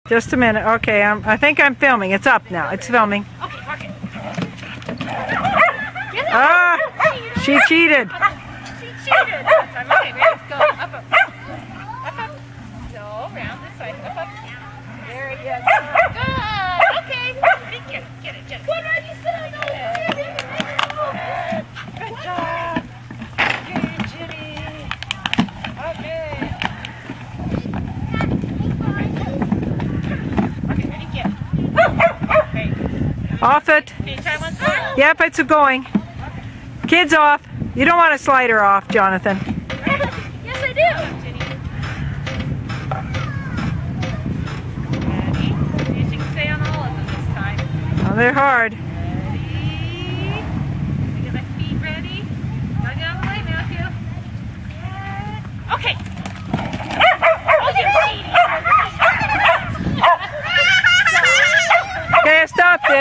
Just a minute. Okay, I think I'm filming. It's up now. It's filming. Okay. Ah! She cheated. She cheated. Okay, ready? Go. Up. No, round this way. Up. There it is. Good. Okay. Get it. What are you saying? Good job. Yay, Ginny. Okay. Okay, ready? Get it. Okay. Off it. Can you try once more? Yep, it's going. Kids off. You don't want to slide her off, Jonathan. Yes, I do. Ginny. Ready? See if you can stay on all of them this time. Oh, they're hard. Ready? Let me get my feet ready. Gotta get out of the way, Matthew. Okay. Oh, you're cheating. Okay, I stopped it.